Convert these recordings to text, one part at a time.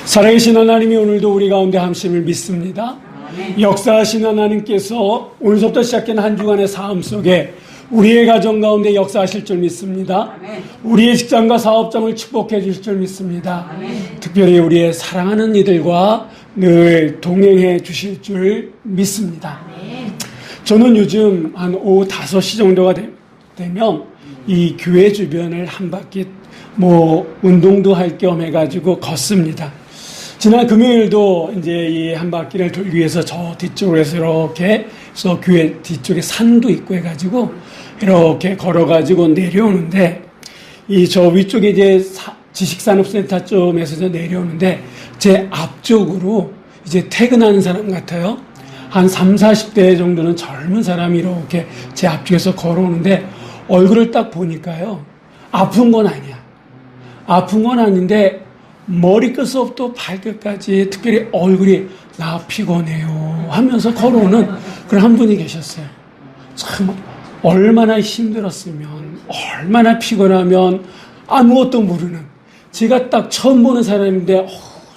살아계신 하나님이 오늘도 우리 가운데 함심을 믿습니다. 역사하신 하나님께서 오늘부터 시작된 한 주간의 삶 속에 우리의 가정 가운데 역사하실 줄 믿습니다. 우리의 직장과 사업장을 축복해 주실 줄 믿습니다. 특별히 우리의 사랑하는 이들과 늘 동행해 주실 줄 믿습니다. 저는 요즘 한 오후 5시 정도가 되면 이 교회 주변을 한 바퀴 운동도 할 겸 해가지고 걷습니다. 지난 금요일도 이제 이 한 바퀴를 돌기 위해서 저 뒤쪽에서 이렇게 해서 교회 뒤쪽에 산도 있고 해가지고 이렇게 걸어가지고 내려오는데 저 위쪽에 이제 지식산업센터 쪽에서 내려오는데 제 앞쪽으로 이제 퇴근하는 사람 같아요. 한 30, 40대 정도는 젊은 사람이 이렇게 제 앞쪽에서 걸어오는데 얼굴을 딱 보니까요. 아픈 건 아니야. 아픈 건 아닌데 머리끝부터 발끝까지 특별히 얼굴이 나 피곤해요 하면서 걸어오는 그런 한 분이 계셨어요. 참 얼마나 힘들었으면 얼마나 피곤하면 아무것도 모르는 제가 딱 처음 보는 사람인데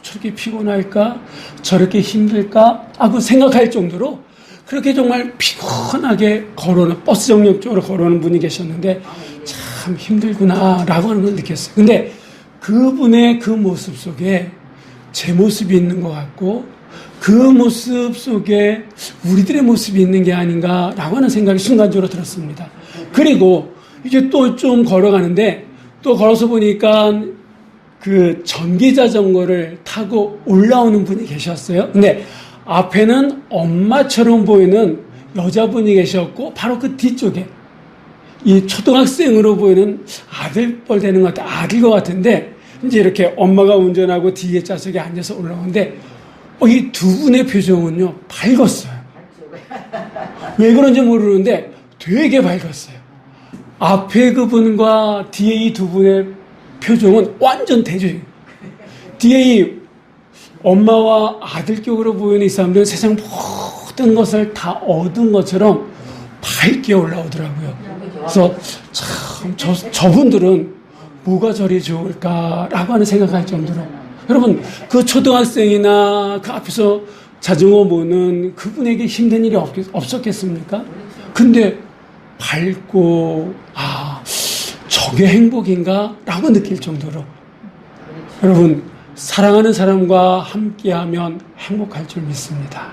저렇게 피곤할까 저렇게 힘들까 하고 생각할 정도로 그렇게 정말 피곤하게 걸어오는 버스 정류장 쪽으로 걸어오는 분이 계셨는데 참 힘들구나 라고 하는 걸 느꼈어요. 근데 그분의 그 모습 속에 제 모습이 있는 것 같고 그 모습 속에 우리들의 모습이 있는 게 아닌가라고 하는 생각이 순간적으로 들었습니다. 그리고 이제 또 좀 걸어가는데 또 걸어서 보니까 그 전기자전거를 타고 올라오는 분이 계셨어요. 근데 앞에는 엄마처럼 보이는 여자분이 계셨고 바로 그 뒤쪽에 이 초등학생으로 보이는 아들뻘 되는 것 같아 아들 것 같은데 이제 이렇게 엄마가 운전하고 뒤에 좌석에 앉아서 올라오는데 이 두 분의 표정은요 밝았어요. 왜 그런지 모르는데 되게 밝았어요. 앞에 그분과 뒤에 이 두 분의 표정은 완전 대조예요. 뒤에 이 엄마와 아들 쪽으로 보이는 이 사람들은 세상 모든 것을 다 얻은 것처럼 밝게 올라오더라고요. 그래서 참 저분들은 뭐가 저리 좋을까라고 하는 생각할 정도로 여러분 그 초등학생이나 그 앞에서 자전거 모는 그분에게 힘든 일이 없었겠습니까? 근데 밝고 저게 행복인가? 라고 느낄 정도로 여러분 사랑하는 사람과 함께하면 행복할 줄 믿습니다.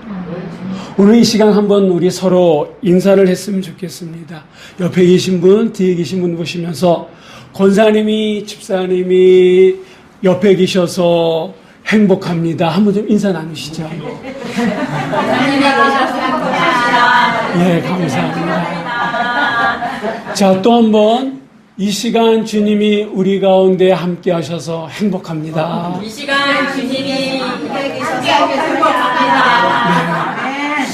오늘 이 시간 한번 우리 서로 인사를 했으면 좋겠습니다. 옆에 계신 분, 뒤에 계신 분 보시면서 권사님이, 집사님이 옆에 계셔서 행복합니다. 한번 좀 인사 나누시죠. 예, 감사합니다. 자, 또 한번 이 시간 주님이 우리 가운데 함께 하셔서 행복합니다. 이 시간 주님이 함께 계셔서 행복합니다. 네.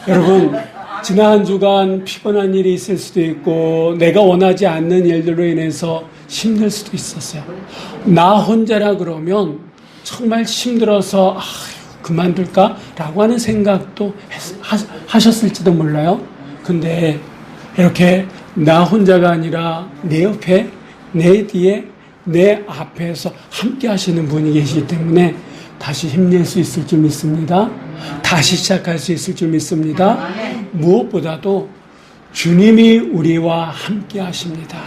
여러분, 지난 한 주간 피곤한 일이 있을 수도 있고 내가 원하지 않는 일들로 인해서 힘들 수도 있었어요. 나 혼자라 그러면 정말 힘들어서 그만둘까? 라고 하는 생각도 하셨을지도 몰라요. 근데 이렇게 나 혼자가 아니라 내 옆에, 내 뒤에, 내 앞에서 함께 하시는 분이 계시기 때문에 다시 힘낼 수 있을 줄 믿습니다. 다시 시작할 수 있을 줄 믿습니다. 무엇보다도 주님이 우리와 함께 하십니다.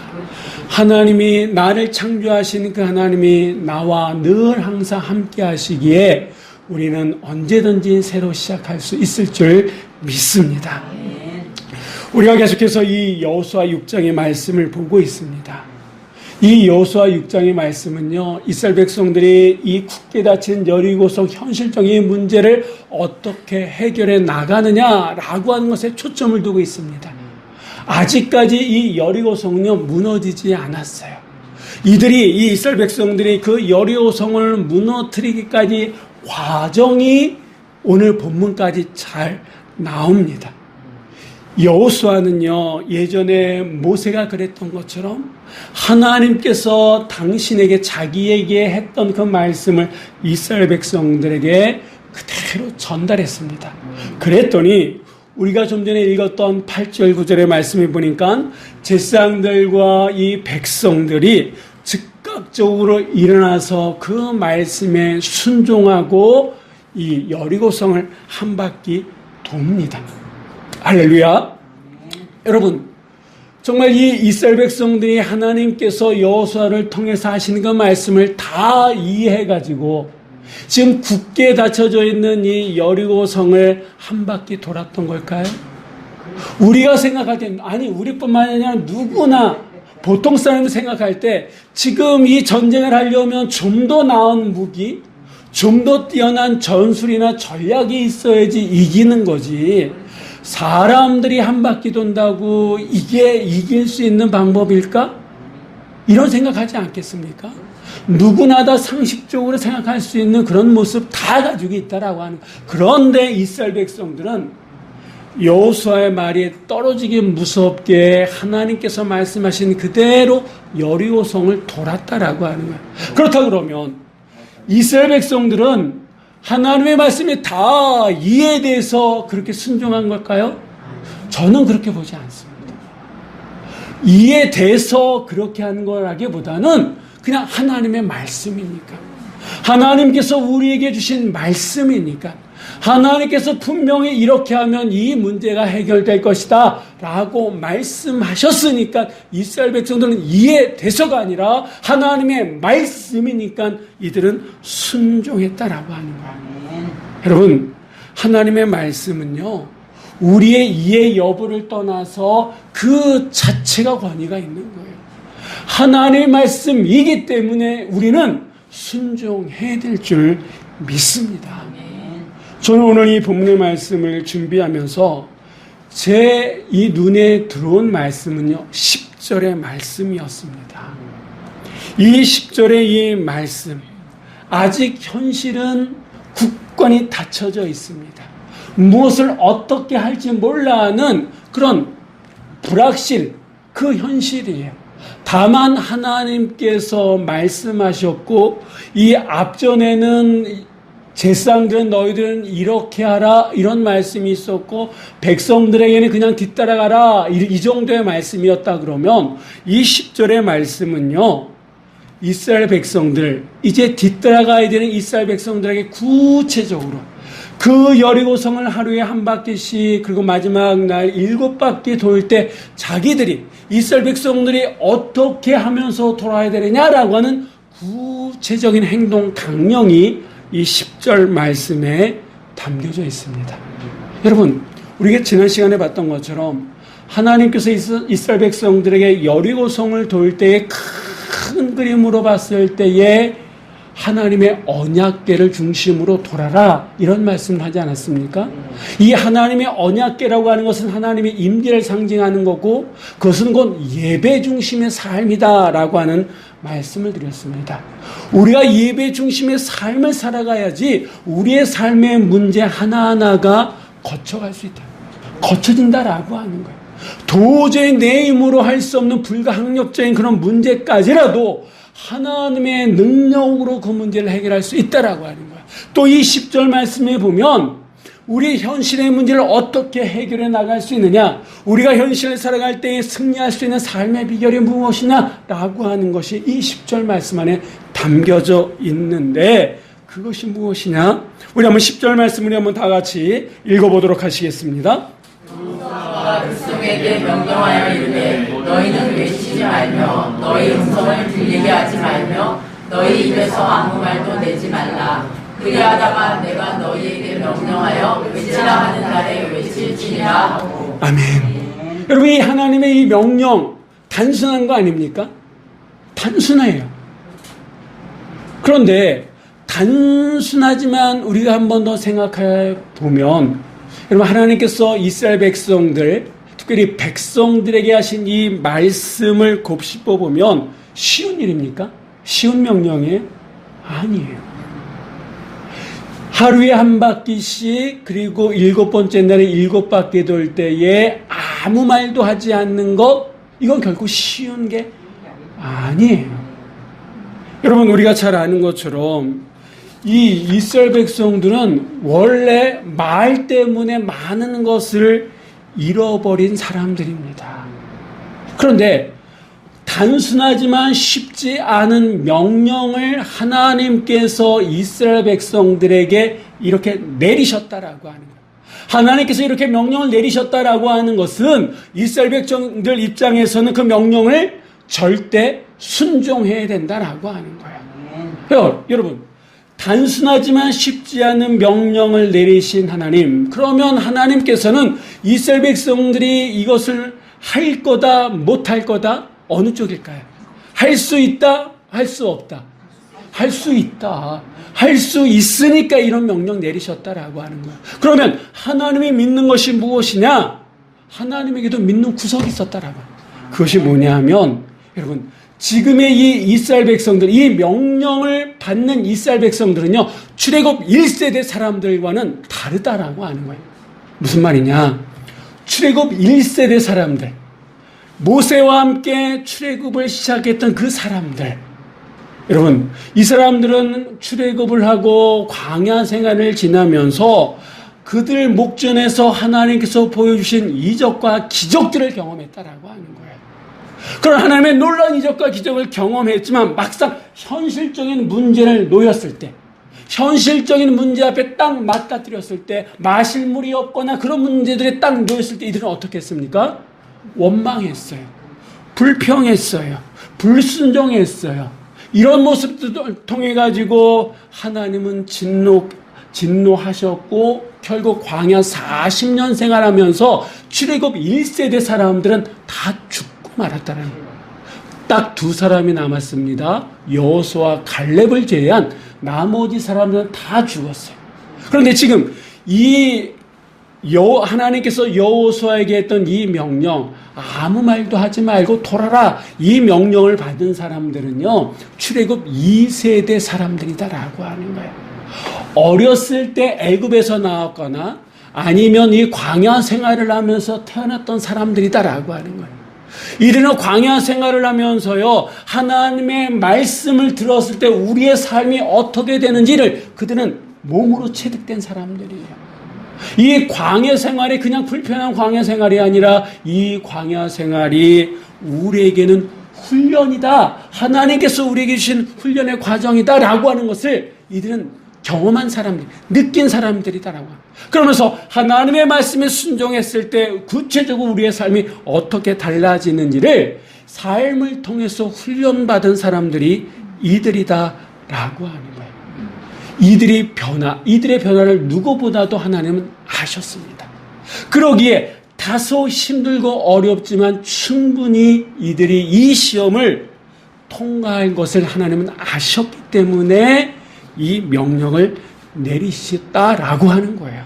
하나님이 나를 창조하신 그 하나님이 나와 늘 항상 함께 하시기에 우리는 언제든지 새로 시작할 수 있을 줄 믿습니다. 우리가 계속해서 이 여호수아 6장의 말씀을 보고 있습니다. 이 여호수아 6장의 말씀은요, 이스라엘 백성들이 이 굳게 닫힌 여리고성 현실적인 문제를 어떻게 해결해 나가느냐라고 하는 것에 초점을 두고 있습니다. 아직까지 이 여리고성은요 무너지지 않았어요. 이 이스라엘 백성들이 그 여리고성을 무너뜨리기까지 과정이 오늘 본문까지 잘 나옵니다. 여호수아는요 예전에 모세가 그랬던 것처럼 하나님께서 당신에게 자기에게 했던 그 말씀을 이스라엘 백성들에게 그대로 전달했습니다. 그랬더니 우리가 좀 전에 읽었던 8절 9절의 말씀을 보니까 제사장들과 이 백성들이 즉각 즉각적으로 일어나서 그 말씀에 순종하고 이 여리고성을 한 바퀴 돕니다. 할렐루야. 여러분, 정말 이 이스라엘 백성들이 하나님께서 여호수아를 통해서 하시는 그 말씀을 다 이해해가지고 지금 굳게 닫혀져 있는 이 여리고성을 한 바퀴 돌았던 걸까요? 우리가 생각할 때, 아니 우리뿐만 아니라 누구나 보통 사람이 생각할 때 지금 이 전쟁을 하려면 좀 더 나은 무기, 좀 더 뛰어난 전술이나 전략이 있어야지 이기는 거지. 사람들이 한 바퀴 돈다고 이게 이길 수 있는 방법일까? 이런 생각하지 않겠습니까? 누구나 다 상식적으로 생각할 수 있는 그런 모습 다 가지고 있다라고 하는 거예요. 그런데 이스라엘 백성들은 여호수아의 말이 떨어지기 무섭게 하나님께서 말씀하신 그대로 여리고성을 돌았다라고 하는 거예요. 그렇다 그러면 이스라엘 백성들은 하나님의 말씀이 다 이해돼서 그렇게 순종한 걸까요? 저는 그렇게 보지 않습니다. 이해돼서 그렇게 하는 거라기보다는 그냥 하나님의 말씀이니까, 하나님께서 우리에게 주신 말씀이니까, 하나님께서 분명히 이렇게 하면 이 문제가 해결될 것이다 라고 말씀하셨으니까 이스라엘 백성들은 이해돼서가 아니라 하나님의 말씀이니까 이들은 순종했다라고 하는 거예요. 여러분, 하나님의 말씀은요, 우리의 이해 여부를 떠나서 그 자체가 권위가 있는 거예요. 하나님의 말씀이기 때문에 우리는 순종해야 될 줄 믿습니다. 저는 오늘 이 본문의 말씀을 준비하면서 제 이 눈에 들어온 말씀은요, 10절의 말씀이었습니다. 이 10절의 이 말씀, 아직 현실은 굳건히 닫혀져 있습니다. 무엇을 어떻게 할지 몰라하는 그런 불확실, 그 현실이에요. 다만 하나님께서 말씀하셨고 이 앞전에는 제사장들은 너희들은 이렇게 하라 이런 말씀이 있었고 백성들에게는 그냥 뒤따라가라 이 정도의 말씀이었다 그러면 이 10절의 말씀은요, 이스라엘 백성들, 이제 뒤따라가야 되는 이스라엘 백성들에게 구체적으로 그 여리고성을 하루에 한 바퀴씩 그리고 마지막 날 7바퀴 돌 때 자기들이 이스라엘 백성들이 어떻게 하면서 돌아야 되느냐라고 하는 구체적인 행동 강령이 이 10절 말씀에 담겨져 있습니다. 여러분, 우리가 지난 시간에 봤던 것처럼 하나님께서 이스라엘 백성들에게 여리고성을 돌 때의 큰 그림으로 봤을 때에 하나님의 언약궤를 중심으로 돌아라 이런 말씀을 하지 않았습니까? 이 하나님의 언약궤라고 하는 것은 하나님의 임재를 상징하는 거고 그것은 곧 예배 중심의 삶이다라고 하는 말씀을 드렸습니다. 우리가 예배 중심의 삶을 살아가야지 우리의 삶의 문제 하나하나가 거쳐갈 수 있다. 거쳐진다라고 하는 거예요. 도저히 내 힘으로 할 수 없는 불가항력적인 그런 문제까지라도 하나님의 능력으로 그 문제를 해결할 수 있다라고 하는 거야. 또 이 10절 말씀에 보면 우리 현실의 문제를 어떻게 해결해 나갈 수 있느냐, 우리가 현실을 살아갈 때 승리할 수 있는 삶의 비결이 무엇이냐라고 하는 것이 이 10절 말씀 안에 담겨져 있는데 그것이 무엇이냐? 우리 한번 10절 말씀을 한번 다 같이 읽어보도록 하시겠습니다. 여호수아가 백성에게 명령하여 이르되 너희는 외치지 말며 너희 음성을 들리게 하지 말며 너희 입에서 아무 말도 내지 말라. 그리하다가 내가 너희에게 명령하여 외치라 하는 날에 외칠지니라 하고. 아멘. 여러분, 이 하나님의 이 명령 단순한 거 아닙니까? 단순해요. 그런데 단순하지만 우리가 한 번 더 생각해 보면, 여러분, 하나님께서 이스라엘 백성들, 특별히 백성들에게 하신 이 말씀을 곱씹어 보면 쉬운 일입니까? 쉬운 명령이에요? 아니에요. 하루에 한 바퀴씩, 그리고 7번째 날에 7바퀴 돌 때에 아무 말도 하지 않는 것, 이건 결코 쉬운 게 아니에요. 여러분, 우리가 잘 아는 것처럼 이 이스라엘 백성들은 원래 말 때문에 많은 것을 잃어버린 사람들입니다. 그런데 단순하지만 쉽지 않은 명령을 하나님께서 이스라엘 백성들에게 이렇게 내리셨다라고 하는 거예요. 하나님께서 이렇게 명령을 내리셨다라고 하는 것은 이스라엘 백성들 입장에서는 그 명령을 절대 순종해야 된다라고 하는 거예요. 여러분, 단순하지만 쉽지 않은 명령을 내리신 하나님, 그러면 하나님께서는 이스라엘 백성들이 이것을 할 거다, 못할 거다, 어느 쪽일까요? 할 수 있다, 할 수 없다. 할 수 있다. 할 수 있으니까 이런 명령 내리셨다라고 하는 거예요. 그러면 하나님이 믿는 것이 무엇이냐? 하나님에게도 믿는 구석이 있었다라고. 그것이 뭐냐 하면, 여러분, 지금의 이 이스라엘 백성들, 이 명령을 받는 이스라엘 백성들은요, 출애굽 1세대 사람들과는 다르다라고 하는 거예요. 무슨 말이냐? 출애굽 1세대 사람들, 모세와 함께 출애굽을 시작했던 그 사람들, 여러분, 이 사람들은 출애굽을 하고 광야 생활을 지나면서 그들 목전에서 하나님께서 보여주신 이적과 기적들을 경험했다라고 하는 거예요. 그런 하나님의 놀라운 이적과 기적을 경험했지만 막상 현실적인 문제를 놓였을 때, 현실적인 문제 앞에 딱 맞닥뜨렸을 때, 마실 물이 없거나 그런 문제들에 딱 놓였을 때 이들은 어떻게 했습니까? 원망했어요. 불평했어요. 불순종했어요. 이런 모습들을 통해 가지고 하나님은 진노하셨고 결국 광야 40년 생활하면서 출애굽 1세대 사람들은 다 죽고 말았다는 거예요. 딱 두 사람이 남았습니다. 여호수아와 갈렙을 제외한 나머지 사람들은 다 죽었어요. 그런데 지금 하나님께서 여호수아에게 했던 이 명령, 아무 말도 하지 말고 돌아라, 이 명령을 받은 사람들은요, 출애굽 2세대 사람들이다라고 하는 거예요. 어렸을 때 애굽에서 나왔거나 아니면 이 광야 생활을 하면서 태어났던 사람들이다라고 하는 거예요. 이들은 광야 생활을 하면서요, 하나님의 말씀을 들었을 때 우리의 삶이 어떻게 되는지를 그들은 몸으로 체득된 사람들이에요. 이 광야 생활이 그냥 불편한 광야 생활이 아니라 이 광야 생활이 우리에게는 훈련이다. 하나님께서 우리에게 주신 훈련의 과정이다라고 하는 것을 이들은 경험한 사람들, 느낀 사람들이다라고 합니다. 그러면서 하나님의 말씀에 순종했을 때 구체적으로 우리의 삶이 어떻게 달라지는지를 삶을 통해서 훈련받은 사람들이 이들이다라고 하는 거예요. 이들의 변화를 누구보다도 하나님은 아셨습니다. 그러기에 다소 힘들고 어렵지만 충분히 이들이 이 시험을 통과할 것을 하나님은 아셨기 때문에 이 명령을 내리셨다라고 하는 거예요.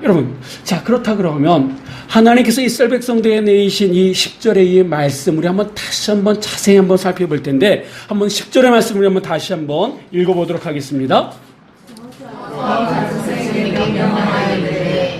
여러분, 자, 그렇다 그러면 하나님께서 이스라엘 백성들에게 내리신 이 10절의 이 말씀, 우리 다시 한번 자세히 한번 살펴볼 텐데, 한번 10절의 말씀을 한번 다시 한번 읽어보도록 하겠습니다.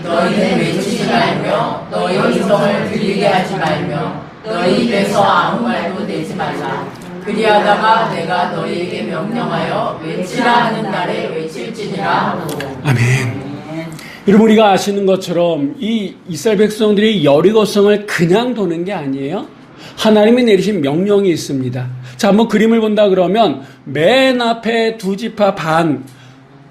너희는 외치지 말며 너희 음성을 들리게 하지 말며 너희 입에서 아무 말도 내지 말라. 그리하다가 내가 너희에게 명령하여 외치라 하는 날에 외칠지니라 하고. 아멘. 여러분, 우리가 아시는 것처럼 이 이스라엘 백성들이 여리고성을 그냥 도는 게 아니에요. 하나님이 내리신 명령이 있습니다. 자, 한번 그림을 본다 그러면 맨 앞에 두 지파 반,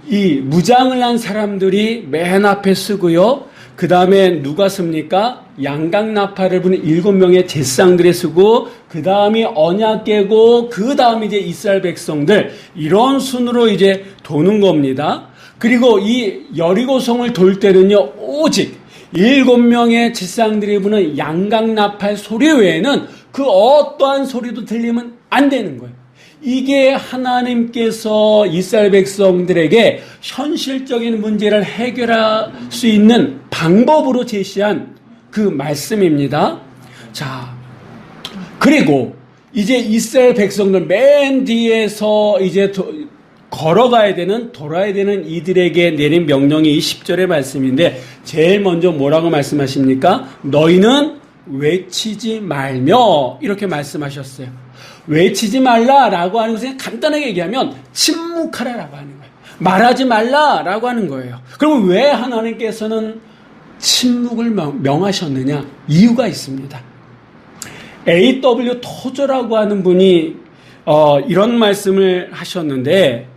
이 무장을 한 사람들이 맨 앞에 서고요. 그 다음에 누가 섭니까? 양강나팔을 부는 7명의 제사장들이 서고, 그 다음이 언약 깨고, 그 다음에 이제 이스라엘 백성들, 이런 순으로 이제 도는 겁니다. 그리고 이 여리고성을 돌 때는요, 오직 7명의 제사장들이 부는 양강나팔 소리 외에는 그 어떠한 소리도 들리면 안 되는 거예요. 이게 하나님께서 이스라엘 백성들에게 현실적인 문제를 해결할 수 있는 방법으로 제시한 그 말씀입니다. 자, 그리고 이제 이스라엘 백성들 맨 뒤에서 이제 걸어가야 되는, 돌아야 되는 이들에게 내린 명령이 이 10절의 말씀인데, 제일 먼저 뭐라고 말씀하십니까? 너희는 외치지 말며, 이렇게 말씀하셨어요. 외치지 말라라고 하는 것은 간단하게 얘기하면 침묵하라라고 하는 거예요. 말하지 말라라고 하는 거예요. 그럼 왜 하나님께서는 침묵을 명하셨느냐? 이유가 있습니다. A.W. 토저라고 하는 분이 이런 말씀을 하셨는데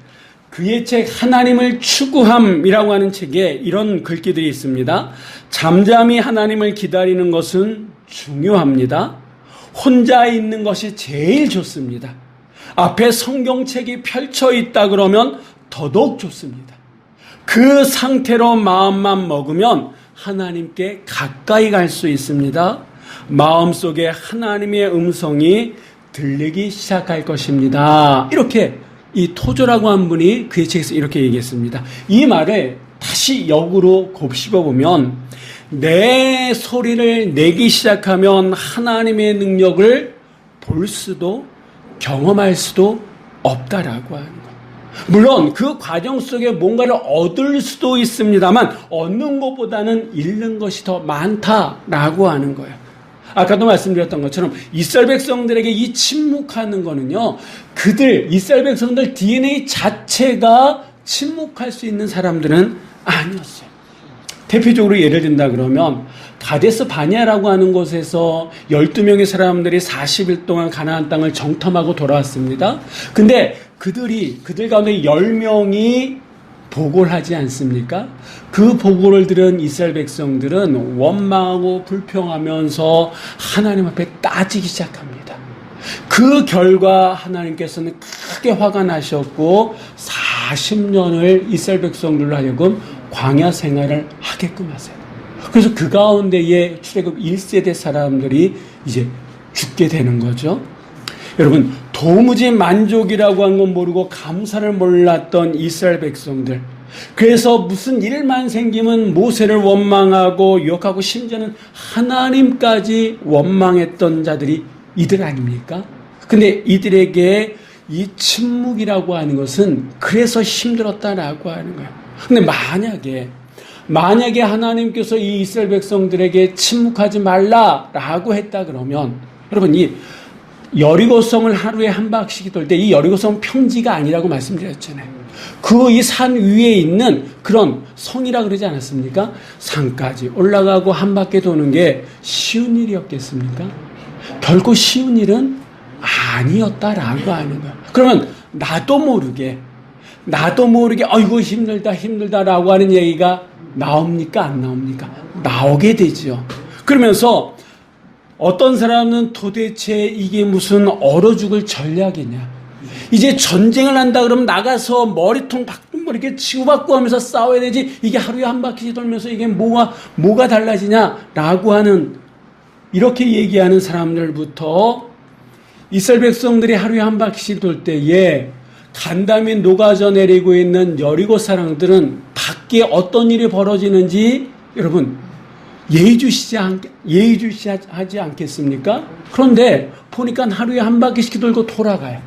그의 책 하나님을 추구함이라고 하는 책에 이런 글귀들이 있습니다. 잠잠히 하나님을 기다리는 것은 중요합니다. 혼자 있는 것이 제일 좋습니다. 앞에 성경책이 펼쳐 있다 그러면 더더욱 좋습니다. 그 상태로 마음만 먹으면 하나님께 가까이 갈 수 있습니다. 마음속에 하나님의 음성이 들리기 시작할 것입니다. 이렇게 이 토저라고 한 분이 그의 책에서 이렇게 얘기했습니다. 이 말을 다시 역으로 곱씹어보면 내 소리를 내기 시작하면 하나님의 능력을 볼 수도 경험할 수도 없다라고 하는 것. 물론 그 과정 속에 뭔가를 얻을 수도 있습니다만 얻는 것보다는 잃는 것이 더 많다라고 하는 거예요. 아까도 말씀드렸던 것처럼 이스라엘 백성들에게 이 침묵하는 거는요, 이스라엘 백성들 DNA 자체가 침묵할 수 있는 사람들은 아니었어요. 대표적으로 예를 든다 그러면 가데스 바니아라고 하는 곳에서 12명의 사람들이 40일 동안 가나안 땅을 정탐하고 돌아왔습니다. 근데 그들 가운데 10명이 보고를 하지 않습니까? 그 보고를 들은 이스라엘 백성들은 원망하고 불평하면서 하나님 앞에 따지기 시작합니다. 그 결과 하나님께서는 크게 화가 나셨고 40년을 이스라엘 백성들로 하여금 광야 생활을 하게끔 하세요. 그래서 그 가운데에 출애굽 1세대 사람들이 이제 죽게 되는 거죠. 여러분, 도무지 만족이라고 한 건 모르고 감사를 몰랐던 이스라엘 백성들. 그래서 무슨 일만 생기면 모세를 원망하고 욕하고 심지어는 하나님까지 원망했던 자들이 이들 아닙니까? 근데 이들에게 이 침묵이라고 하는 것은 그래서 힘들었다라고 하는 거예요. 근데 만약에 하나님께서 이 이스라엘 백성들에게 침묵하지 말라라고 했다 그러면 여러분 이 여리고성을 하루에 한 바퀴씩 돌 때 이 여리고성 평지가 아니라고 말씀드렸잖아요. 그 이 산 위에 있는 그런 성이라 그러지 않았습니까? 산까지 올라가고 한 바퀴 도는 게 쉬운 일이었겠습니까? 결코 쉬운 일은 아니었다라고 하는 거예요. 그러면 나도 모르게 아이고 힘들다라고 하는 얘기가 나옵니까? 안 나옵니까? 나오게 되죠. 그러면서 어떤 사람은 도대체 이게 무슨 얼어 죽을 전략이냐. 이제 전쟁을 한다 그러면 나가서 머리통 이렇게 치고받고 하면서 싸워야 되지. 이게 하루에 한 바퀴 돌면서 이게 뭐가 달라지냐라고 하는 이렇게 얘기하는 사람들부터 이스라엘 백성들이 하루에 한 바퀴씩 돌 때에 간담이 녹아져 내리고 있는 여리고 사람들은 밖에 어떤 일이 벌어지는지 여러분 예의주시하지 않겠습니까? 그런데 보니까 하루에 한 바퀴씩 돌고 돌아가요.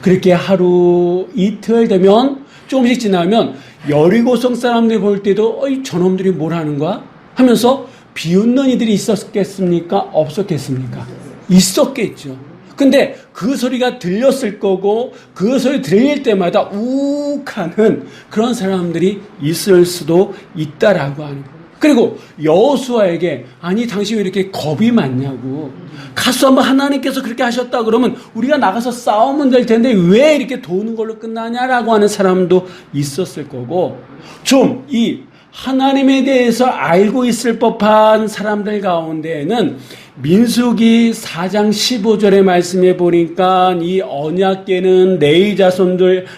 그렇게 하루 이틀 되면 조금씩 지나면 여리고성 사람들이 볼 때도 저놈들이 뭘 하는 거야? 하면서 비웃는 이들이 있었겠습니까? 없었겠습니까? 있었겠죠. 근데 그 소리가 들렸을 거고 그 소리 들릴 때마다 우욱하는 그런 사람들이 있을 수도 있다라고 하는 거예요. 그리고 여호수아에게 아니 당신 왜 이렇게 겁이 많냐고 가서 한번 하나님께서 그렇게 하셨다 그러면 우리가 나가서 싸우면 될 텐데 왜 이렇게 도는 걸로 끝나냐라고 하는 사람도 있었을 거고 좀 이 하나님에 대해서 알고 있을 법한 사람들 가운데에는 민수기 4장 15절의 말씀에 보니까 이 언약궤는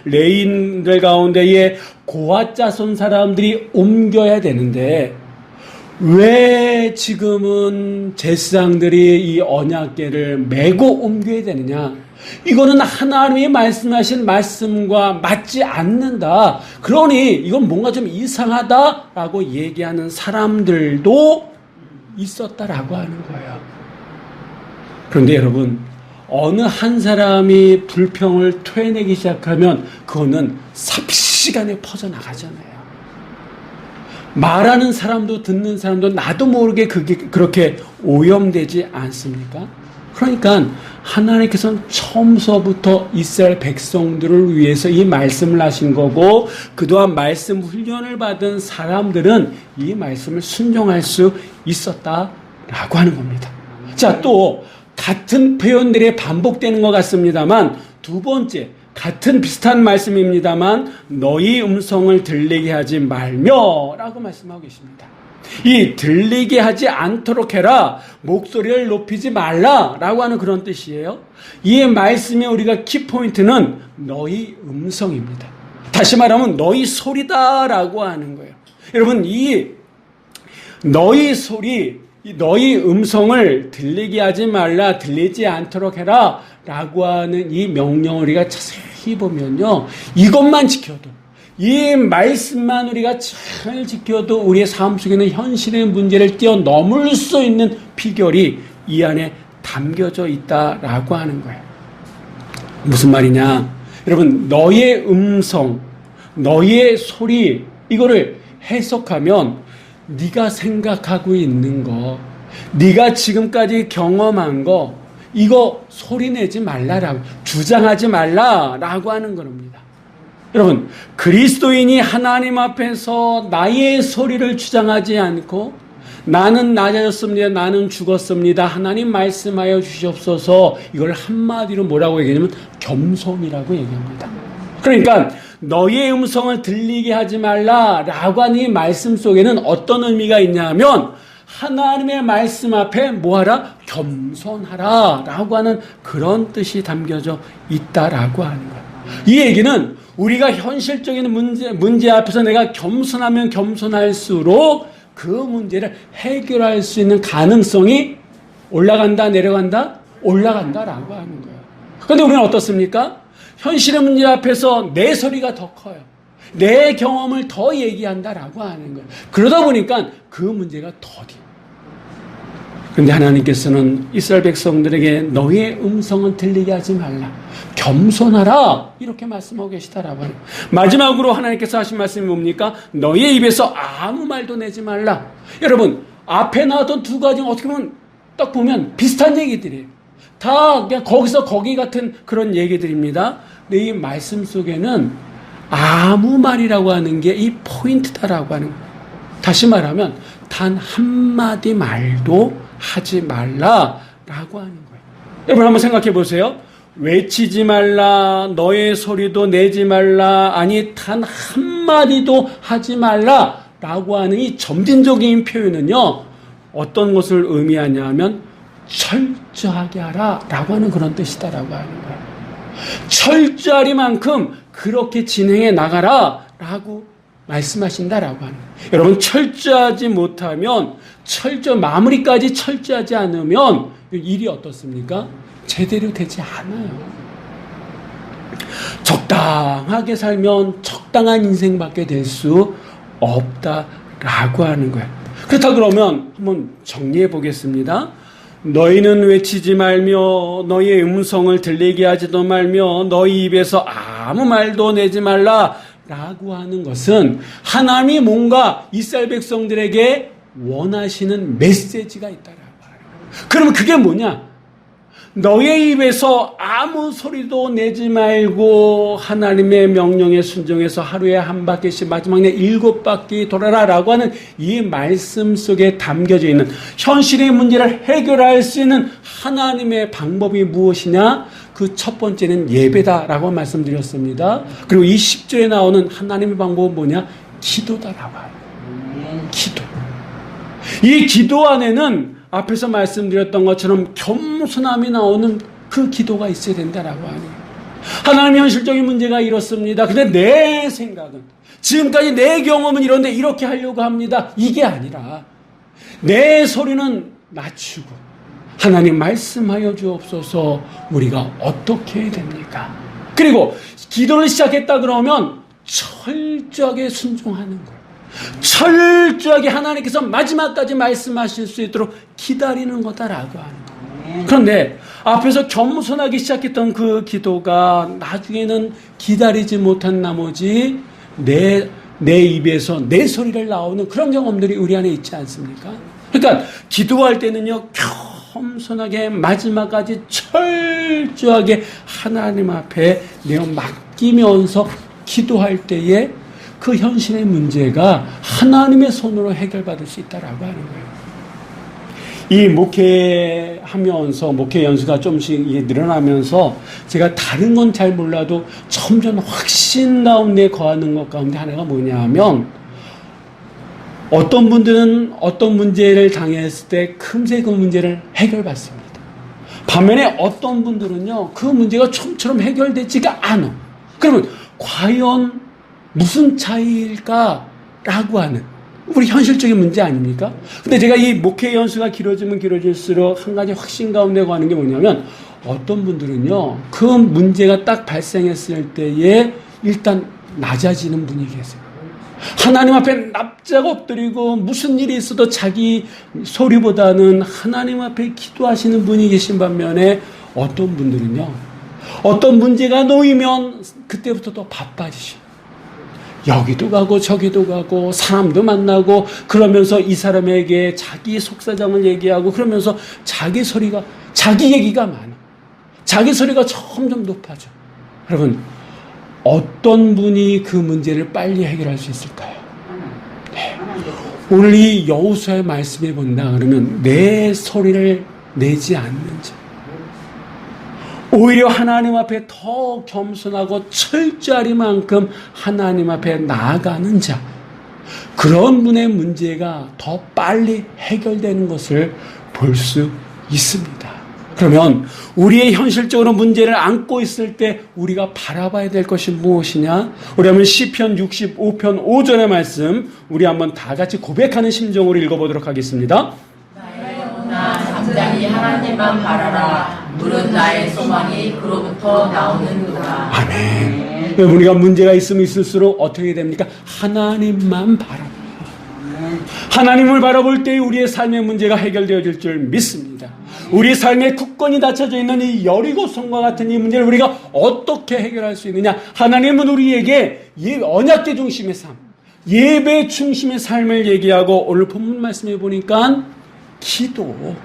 레인들 가운데에 고앗 자손 사람들이 옮겨야 되는데 왜 지금은 제사장들이 이 언약궤를 메고 옮겨야 되느냐? 이거는 하나님이 말씀하신 말씀과 맞지 않는다. 그러니 이건 뭔가 좀 이상하다라고 얘기하는 사람들도 있었다라고 하는 거예요. 그런데 여러분, 어느 한 사람이 불평을 토해내기 시작하면 그거는 삽시간에 퍼져나가잖아요. 말하는 사람도 듣는 사람도 나도 모르게 그게 그렇게 오염되지 않습니까? 그러니까 하나님께서는 처음서부터 이스라엘 백성들을 위해서 이 말씀을 하신 거고 그동안 말씀 훈련을 받은 사람들은 이 말씀을 순종할 수 있었다라고 하는 겁니다. 자, 또 같은 표현들이 반복되는 것 같습니다만 두 번째 같은 비슷한 말씀입니다만 너희 음성을 들리게 하지 말며 라고 말씀하고 계십니다. 이 들리게 하지 않도록 해라, 목소리를 높이지 말라 라고 하는 그런 뜻이에요. 이 말씀의 우리가 키포인트는 너희 음성입니다. 다시 말하면 너희 소리다 라고 하는 거예요. 여러분, 이 너희 소리, 너희 음성을 들리게 하지 말라, 들리지 않도록 해라 라고 하는 이 명령을 우리가 자세히 보면요, 이것만 지켜도, 이 말씀만 우리가 잘 지켜도 우리의 삶 속에는 현실의 문제를 뛰어넘을 수 있는 비결이 이 안에 담겨져 있다라고 하는 거예요. 무슨 말이냐? 여러분, 너의 음성, 너의 소리, 이거를 해석하면 네가 생각하고 있는 거, 네가 지금까지 경험한 거, 이거 소리내지 말라라고, 주장하지 말라라고 하는 겁니다. 여러분, 그리스도인이 하나님 앞에서 나의 소리를 주장하지 않고 나는 낮아졌습니다, 나는 죽었습니다, 하나님 말씀하여 주시옵소서, 이걸 한마디로 뭐라고 얘기하냐면 겸손이라고 얘기합니다. 그러니까 너의 음성을 들리게 하지 말라라고 하는 이 말씀 속에는 어떤 의미가 있냐면 하나님의 말씀 앞에 뭐하라? 겸손하라 라고 하는 그런 뜻이 담겨져 있다라고 하는 거예요. 이 얘기는 우리가 현실적인 문제 앞에서 내가 겸손하면 겸손할수록 그 문제를 해결할 수 있는 가능성이 올라간다, 내려간다? 올라간다라고 하는 거예요. 그런데 우리는 어떻습니까? 현실의 문제 앞에서 내 소리가 더 커요. 내 경험을 더 얘기한다라고 하는 거예요. 그러다 보니까 그 문제가 더뎌요. 그런데 하나님께서는 이스라엘 백성들에게 너의 음성은 들리게 하지 말라, 겸손하라, 이렇게 말씀하고 계시다라고 하는 거예요. 마지막으로 하나님께서 하신 말씀이 뭡니까? 너의 입에서 아무 말도 내지 말라. 여러분, 앞에 나왔던 두 가지는 어떻게 보면 딱 보면 비슷한 얘기들이에요. 다 그냥 거기서 거기 같은 그런 얘기들입니다. 근데 이 말씀 속에는 아무 말이라고 하는 게 이 포인트다라고 하는 거예요. 다시 말하면 단 한마디 말도 하지 말라라고 하는 거예요. 여러분 한번 생각해 보세요. 외치지 말라, 너의 소리도 내지 말라, 아니 단 한마디도 하지 말라라고 하는 이 점진적인 표현은요, 어떤 것을 의미하냐면 철저하게 하라라고 하는 그런 뜻이다라고 하는 거예요. 철저하리만큼 그렇게 진행해 나가라라고 말씀하신다라고 하는 거예요. 여러분, 철저하지 못하면, 마무리까지 철저하지 않으면 일이 어떻습니까? 제대로 되지 않아요. 적당하게 살면 적당한 인생밖에 될 수 없다라고 하는 거예요. 그렇다 그러면 한번 정리해 보겠습니다. 너희는 외치지 말며 너희의 음성을 들리게 하지도 말며 너희 입에서 아무 말도 내지 말라 라고 하는 것은 하나님이 뭔가 이스라엘 백성들에게 원하시는 메시지가 있다라고 하는 거예요. 그러면 그게 뭐냐? 너의 입에서 아무 소리도 내지 말고 하나님의 명령에 순종해서 하루에 한 바퀴씩, 마지막에 7바퀴 돌아라라고 하는 이 말씀 속에 담겨져 있는 현실의 문제를 해결할 수 있는 하나님의 방법이 무엇이냐? 그 첫 번째는 예배다라고 말씀드렸습니다. 그리고 이 10조에 나오는 하나님의 방법은 뭐냐? 기도다라고 해요. 기도. 이 기도 안에는 앞에서 말씀드렸던 것처럼 겸손함이 나오는 그 기도가 있어야 된다라고 하네요. 하나님, 현실적인 문제가 이렇습니다. 근데 내 생각은, 지금까지 내 경험은 이런데 이렇게 하려고 합니다. 이게 아니라 내 소리는 낮추고 하나님 말씀하여 주옵소서, 우리가 어떻게 해야 됩니까? 그리고 기도를 시작했다 그러면 철저하게 순종하는 거예요. 철저하게 하나님께서 마지막까지 말씀하실 수 있도록 기다리는 거다라고 하는 거예요. 그런데 앞에서 겸손하게 시작했던 그 기도가 나중에는 기다리지 못한 나머지 내 입에서 내 소리를 나오는 그런 경험들이 우리 안에 있지 않습니까? 그러니까 기도할 때는요, 겸손하게 마지막까지 철저하게 하나님 앞에 내어 맡기면서 기도할 때에 그 현실의 문제가 하나님의 손으로 해결받을 수 있다라고 하는 거예요. 이 목회하면서 목회 연수가 좀씩 늘어나면서 제가 다른 건 잘 몰라도 점점 확신 가운데 거하는 것 가운데 하나가 뭐냐 하면 어떤 분들은 어떤 문제를 당했을 때 금세 그 문제를 해결받습니다. 반면에 어떤 분들은요, 그 문제가 좀처럼 해결되지가 않아. 그러면 과연 무슨 차이일까라고 하는 우리 현실적인 문제 아닙니까? 근데 제가 이 목회 연수가 길어지면 길어질수록 한 가지 확신 가운데 가는 게 뭐냐면 어떤 분들은요, 그 문제가 딱 발생했을 때에 일단 낮아지는 분이 계세요. 하나님 앞에 납작 엎드리고 무슨 일이 있어도 자기 소리보다는 하나님 앞에 기도하시는 분이 계신 반면에 어떤 분들은요, 어떤 문제가 놓이면 그때부터 더 바빠지셔. 여기도 가고 저기도 가고 사람도 만나고 그러면서 이 사람에게 자기 속사정을 얘기하고 그러면서 자기 얘기가 많아. 자기 소리가 점점 높아져. 여러분, 어떤 분이 그 문제를 빨리 해결할 수 있을까요? 네. 오늘 이 여호수아의 말씀에 본다 그러면 내 소리를 내지 않는 자, 오히려 하나님 앞에 더 겸손하고 철저하리만큼 하나님 앞에 나아가는 자, 그런 분의 문제가 더 빨리 해결되는 것을 볼 수 있습니다. 그러면 우리의 현실적으로 문제를 안고 있을 때 우리가 바라봐야 될 것이 무엇이냐? 우리 한번 시편 65편 5절의 말씀 우리 한번 다 같이 고백하는 심정으로 읽어보도록 하겠습니다. 나의 영혼아 잠잠히 하나님만 바라라. 물은 나의 소망이 그로부터 나오는구나. 아멘. 우리가 문제가 있으면 있을수록 어떻게 됩니까? 하나님만 바라봐. 하나님을 바라볼 때 우리의 삶의 문제가 해결되어질 줄 믿습니다. 우리 삶의 굳건히 닫혀져 있는 이 여리고성과 같은 이 문제를 우리가 어떻게 해결할 수 있느냐? 하나님은 우리에게 언약궤 중심의 삶, 예배 중심의 삶을 얘기하고 오늘 본문 말씀에 보니까 기도,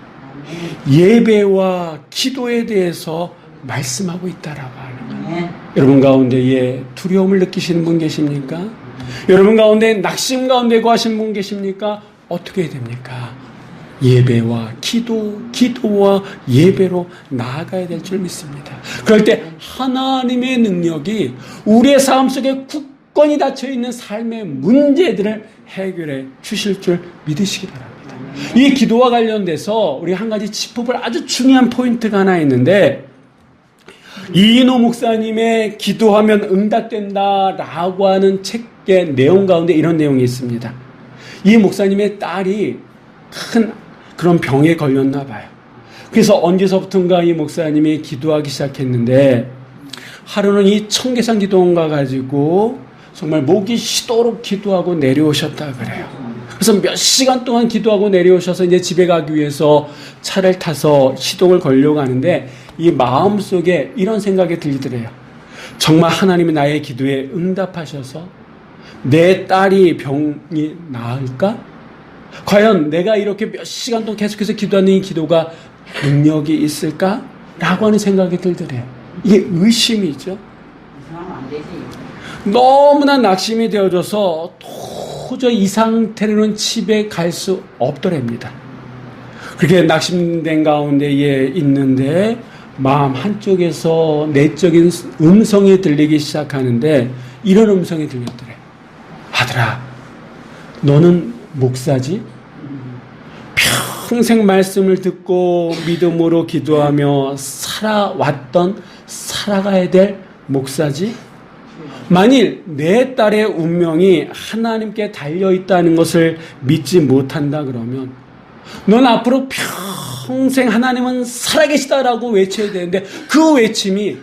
예배와 기도에 대해서 말씀하고 있다라고 하는 거예요. 여러분 가운데에 두려움을 느끼시는 분 계십니까? 여러분 가운데 낙심 가운데 거하신 분 계십니까? 어떻게 해야 됩니까? 예배와 기도와 예배로 나아가야 될 줄 믿습니다. 그럴 때 하나님의 능력이 우리의 삶 속에 굳건히 닫혀있는 삶의 문제들을 해결해 주실 줄 믿으시기 바랍니다. 이 기도와 관련돼서 우리 한 가지 짚어볼 아주 중요한 포인트가 하나 있는데, 이인호 목사님의 기도하면 응답된다라고 하는 책의 내용 가운데 이런 내용이 있습니다. 이 목사님의 딸이 큰 그런 병에 걸렸나 봐요. 그래서 언제서부턴가 이 목사님이 기도하기 시작했는데, 하루는 이 청계산 기도원 가가지고 정말 목이 쉬도록 기도하고 내려오셨다 그래요. 그래서 몇 시간 동안 기도하고 내려오셔서 이제 집에 가기 위해서 차를 타서 시동을 걸려고 하는데 이 마음속에 이런 생각이 들더래요. 정말 하나님이 나의 기도에 응답하셔서 내 딸이 병이 나을까? 과연 내가 이렇게 몇 시간 동안 계속해서 기도하는 이 기도가 능력이 있을까? 라고 하는 생각이 들더래요. 이게 의심이죠. 너무나 낙심이 되어져서 도저히 이 상태로는 집에 갈 수 없더랍니다. 그렇게 낙심된 가운데에 있는데 마음 한쪽에서 내적인 음성이 들리기 시작하는데 이런 음성이 들렸더래. 아들아, 너는 목사지? 평생 말씀을 듣고 믿음으로 기도하며 살아가야 될 목사지? 만일 내 딸의 운명이 하나님께 달려있다는 것을 믿지 못한다 그러면 넌 앞으로 평생 하나님은 살아계시다라고 외쳐야 되는데 그 외침이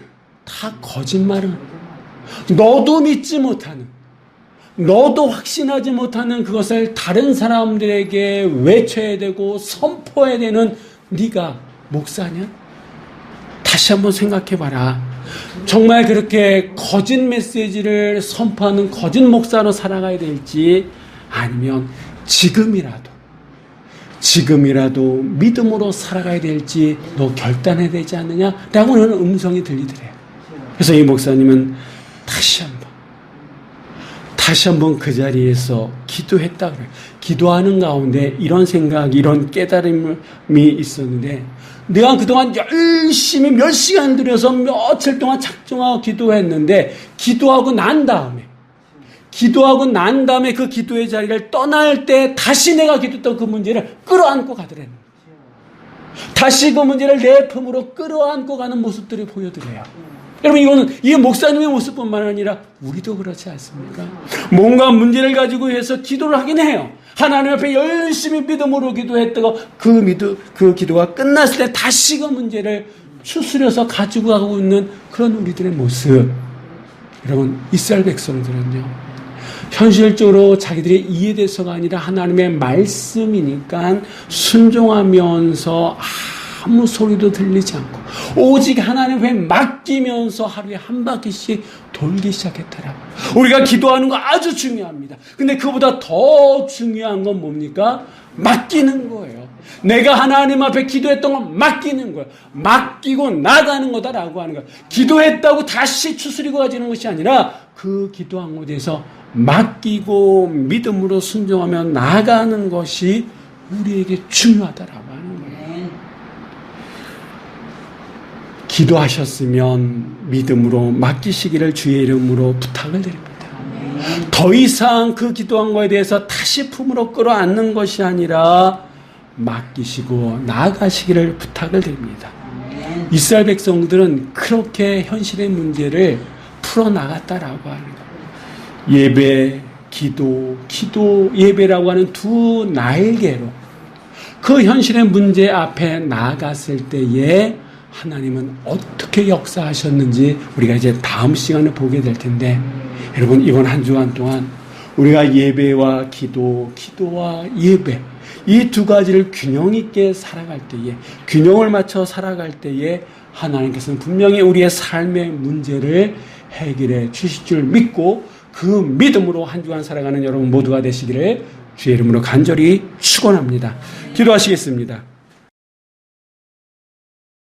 다 거짓말은, 너도 믿지 못하는, 너도 확신하지 못하는 그것을 다른 사람들에게 외쳐야 되고 선포해야 되는 네가 목사냐? 다시 한번 생각해봐라. 정말 그렇게 거짓 메시지를 선포하는 거짓 목사로 살아가야 될지 아니면 지금이라도 믿음으로 살아가야 될지 너 결단해야 되지 않느냐라고 하는 음성이 들리더래요. 그래서 이 목사님은 다시 다시 한번 그 자리에서 기도했다 그래요. 기도하는 가운데 이런 생각, 이런 깨달음이 있었는데 내가 그동안 열심히 몇 시간 들여서 며칠 동안 작정하고 기도했는데 기도하고 난 다음에 그 기도의 자리를 떠날 때 다시 내가 기도했던 그 문제를 끌어안고 가더라는 거예요. 다시 그 문제를 내 품으로 끌어안고 가는 모습들이 보여드려요. 여러분 이게 목사님의 모습뿐만 아니라 우리도 그렇지 않습니까? 뭔가 문제를 가지고 해서 기도를 하긴 해요. 하나님 앞에 열심히 믿음으로 기도했다고 그 기도가 끝났을 때 다시 그 문제를 추스려서 가지고 가고 있는 그런 우리들의 모습. 여러분 이스라엘 백성들은요, 현실적으로 자기들의 이해돼서가 아니라 하나님의 말씀이니까 순종하면서 아무 소리도 들리지 않고 오직 하나님 앞에 맡기면서 하루에 한 바퀴씩 돌기 시작했더라. 우리가 기도하는 거 아주 중요합니다. 근데 그보다 더 중요한 건 뭡니까? 맡기는 거예요. 내가 하나님 앞에 기도했던 건 맡기는 거예요. 맡기고 나가는 거다라고 하는 거예요. 기도했다고 다시 추스리고 가지는 것이 아니라 그 기도한 곳에서 맡기고 믿음으로 순종하며 나가는 것이 우리에게 중요하다라고 하는 거예요. 기도하셨으면 믿음으로 맡기시기를 주의 이름으로 부탁을 드립니다. 더 이상 그 기도한 거에 대해서 다시 품으로 끌어안는 것이 아니라 맡기시고 나아가시기를 부탁을 드립니다. 이스라엘 백성들은 그렇게 현실의 문제를 풀어나갔다라고 하는 거예요. 예배, 기도, 예배라고 하는 두 날개로 그 현실의 문제 앞에 나아갔을 때에 하나님은 어떻게 역사하셨는지 우리가 이제 다음 시간에 보게 될 텐데, 여러분 이번 한 주간 동안 우리가 예배와 기도와 예배 이 두 가지를 균형 있게 살아갈 때에, 균형을 맞춰 살아갈 때에 하나님께서는 분명히 우리의 삶의 문제를 해결해 주실 줄 믿고 그 믿음으로 한 주간 살아가는 여러분 모두가 되시기를 주의 이름으로 간절히 축원합니다. 기도하시겠습니다.